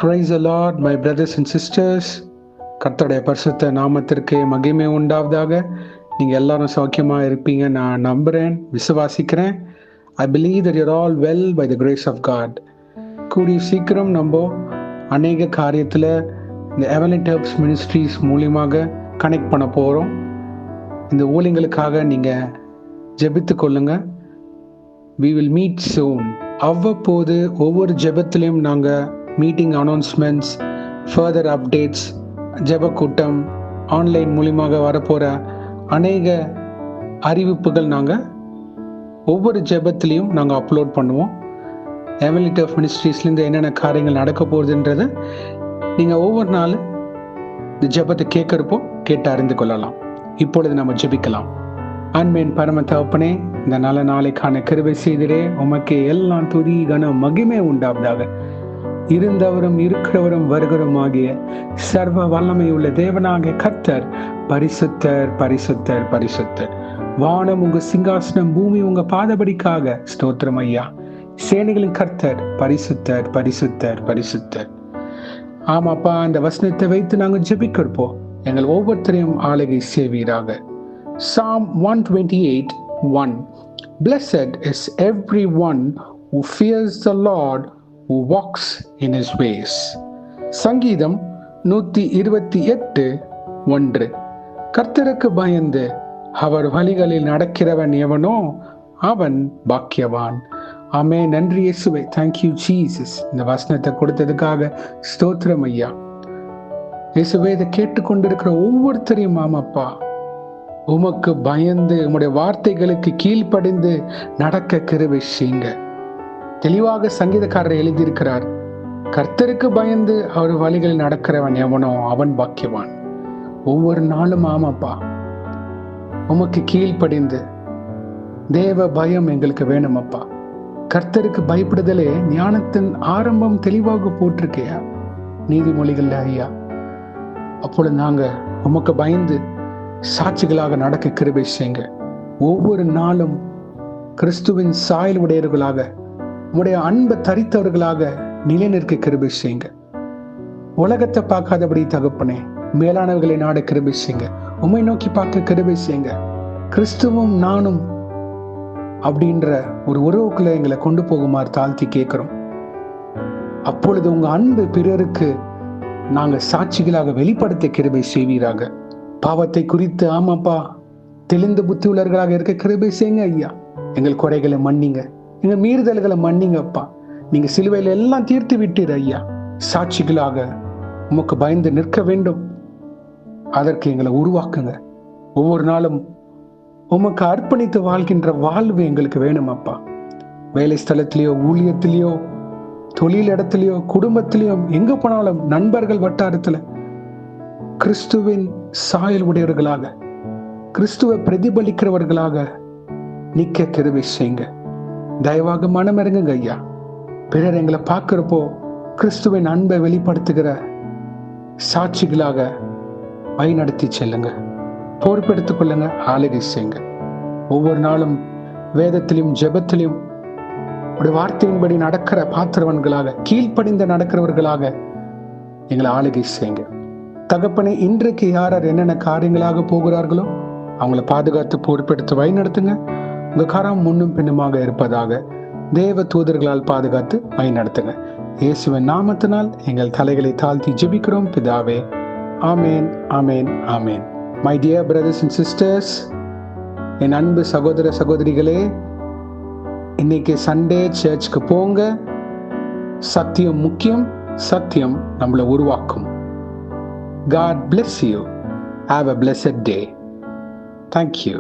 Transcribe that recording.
Praise the Lord, my brothers and sisters. கர்த்தருடைய பரிசுத்த நாமத்திற்கு மகிமை உண்டாவதாக. நீங்கள் எல்லாரும் சௌக்கியமாக இருப்பீங்க நான் நம்புகிறேன், விசுவாசிக்கிறேன். I believe that you're all well by the grace of God. கூடிய சீக்கிரம் நம்ம அநேக காரியத்தில் இந்த எவலண்ட் ஹெர்ப்ஸ் மினிஸ்ட்ரிஸ் மூலியமாக கனெக்ட் பண்ண போகிறோம். இந்த ஊழியங்களுக்காக நீங்கள் ஜெபித்து கொள்ளுங்கள். We will meet soon. அவ்வப்போது ஒவ்வொரு ஜெபத்திலையும் நாங்கள் மீட்டிங் அனௌன்ஸ்மெண்ட்ஸ், ஃபர்தர் அப்டேட்ஸ், ஜெப கூட்டம், ஆன்லைன் மூலியமாக வரப்போகிற அநேக அறிவிப்புகள் நாங்கள் ஒவ்வொரு ஜெபத்திலையும் நாங்கள் அப்லோட் பண்ணுவோம். எவலண்ட் ஹெர்ப்ஸ் மினிஸ்ட்ரீஸ்லேருந்து என்னென்ன காரியங்கள் நடக்க போகுதுன்றதை நீங்கள் ஒவ்வொரு நாள் இந்த ஜெபத்தை கேட்குறப்போ கேட்டு அறிந்து கொள்ளலாம். இப்பொழுது நம்ம ஜெபிக்கலாம். அன்பின் பரம தகப்பனே, இந்த நல்ல நாளைக்கான கிருபை செய்திரே, உமக்கு எல்லாம் துதி கன மகிமை உண்டாவதாக. இருந்தவரும் இருக்கிறவரும் வருகிறவரும் ஆகிய சர்வ வல்லமை உள்ள தேவனாகிய கர்த்தர் பரிசுத்தர் பரிசுத்தர் பரிசுத்தர். வானம் உங்க சிங்காசனம், பூமி உங்க பாதபடிக்காக. ஸ்தோத்திரம் ஐயா. சேனைகளின் கர்த்தர் பரிசுத்தர் பரிசுத்தர் பரிசுத்தர். ஆமாப்பா, அந்த வசனத்தை வைத்து நாங்கள் ஜெபிக்கிறப்போம். எங்கள் ஒவ்வொருத்தரையும் ஆளுகை செய்வீராக. Psalm 128:1. Blessed is everyone who fears the Lord, who walks in his ways. சங்கீதம் 128:1. கர்த்தருக்கு பயந்து அவர் வழிகளில் நடக்கிறவன் எவனோ அவன் பாக்கியவான். ஆமே. நன்றி இயேசுவே. Thank you Jesus. இந்த வசனத்தை கொடுத்ததுக்காக ஸ்தோத்திரம் ஐயா. இயேசுவே, இதை கேட்டுக்கொண்டிருக்கிற ஒவ்வொருத்தரையும் ஆமாப்பா, உமக்கு பயந்து உம்முடைய வார்த்தைகளுக்கு கீழ்ப்படிந்து நடக்க கிருபை செய்யுங்க. தெளிவாக சங்கீதக்காரர் எழுதியிருக்கிறார், கர்த்தருக்கு பயந்து அவர் வழிகளில் நடக்கிறவன் எவனோ அவன் பாக்கியவான். ஒவ்வொரு நாளும் ஆமாப்பா, உமக்கு கீழ்ப்படிந்து தேவ பயம் எங்களுக்கு வேணுமப்பா. கர்த்தருக்கு பயப்படுதலே ஞானத்தின் ஆரம்பம் தெளிவாக போட்டிருக்கையா நீதிமொழிகள்ல ஐயா. அப்பொழுது நாங்க உமக்கு பயந்து சாட்சிகளாக நடக்க கிருபை செய்யுங்க. ஒவ்வொரு நாளும் கிறிஸ்துவின் சாயல் உடையவர்களாக, உடைய அன்பை தரித்தவர்களாக நிலைநிற்க கிருபை செய்யுங்க. உலகத்தை பார்க்காதபடி தகப்பனே, மேலானவர்களை நாட கிருபை செய்யுங்க. உம்மை நோக்கி பார்க்க கிருபை செய்யுங்க. கிறிஸ்துவும் நானும் அப்படின்ற ஒரு உறவுக்குள்ள எங்களை கொண்டு போகுமாறு தாழ்த்தி கேட்கிறோம். அப்பொழுது உங்க அன்பு பிறருக்கு நாங்க சாட்சிகளாக வெளிப்படுத்த கிருபை செய்வீராக. பாவத்தை குறித்து ஆமாப்பா தெளிந்த புத்தி உள்ளவர்களாக இருக்க கிருபை செய்யுங்க ஐயா. எங்கள் குறைகளை மன்னிங்க, எங்கள் மீறுதல்களை மன்னிங்கப்பா. நீங்க சிலுவையில எல்லாம் தீர்த்து விட்டீர் ஐயா. சாட்சிகளாக உமக்கு பயந்து நிற்க வேண்டும். அதற்கு எங்களை உருவாக்குங்க. ஒவ்வொரு நாளும் உமக்கு அர்ப்பணித்து வாழ்கின்ற வாழ்வு எங்களுக்கு வேணும் அப்பா. வேலை ஸ்தலத்திலேயோ, ஊழியத்திலேயோ, தொழில் இடத்துலையோ, குடும்பத்திலேயோ, எங்க போனாலும் நண்பர்கள் வட்டாரத்துல கிறிஸ்துவின் சாயல் உடையவர்களாக, கிறிஸ்துவை பிரதிபலிக்கிறவர்களாக நிக்க கிருபை செய்யுங்க. தயவாக மனமிறங்குங்க ஐயா. பிறர் எங்களை பார்க்கிறப்போ கிறிஸ்துவின் அன்பை வெளிப்படுத்துகிற சாட்சிகளாக வழிநடத்தி செல்லுங்க. பொறுப்பெடுத்துக் கொள்ளுங்க. ஆளுகை செய்யுங்க. ஒவ்வொரு நாளும் வேதத்திலையும் ஜெபத்திலையும் ஒரு வார்த்தையின்படி நடக்கிற பாத்திரவன்களாக, கீழ்ப்படிந்த நடக்கிறவர்களாக எங்களை ஆளுகை செய்யுங்க. தகப்பனே, இன்றைக்கு யார் என்னென்ன காரியங்களாக போகிறார்களோ அவங்கள பாதுகாத்து பொறுப்பெடுத்து வழி நடத்துங்க. உங்க கரம் முன்னும் பின்னுமாக இருப்பதாக தேவ தூதர்களால் பாதுகாத்து வழி நடத்துங்க. இயேசுவின் நாமத்தினால் எங்கள் தலைகளை தாழ்த்தி ஜெபிக்கிறோம் பிதாவே. ஆமேன், ஆமேன், ஆமேன். My dear brothers and sisters, என் அன்பு சகோதர சகோதரிகளே, இன்னைக்கு சண்டே சர்ச்சுக்கு போங்க. சத்தியம் முக்கியம். சத்தியம் நம்மளை உருவாக்கும். God bless you. Have a blessed day. Thank you.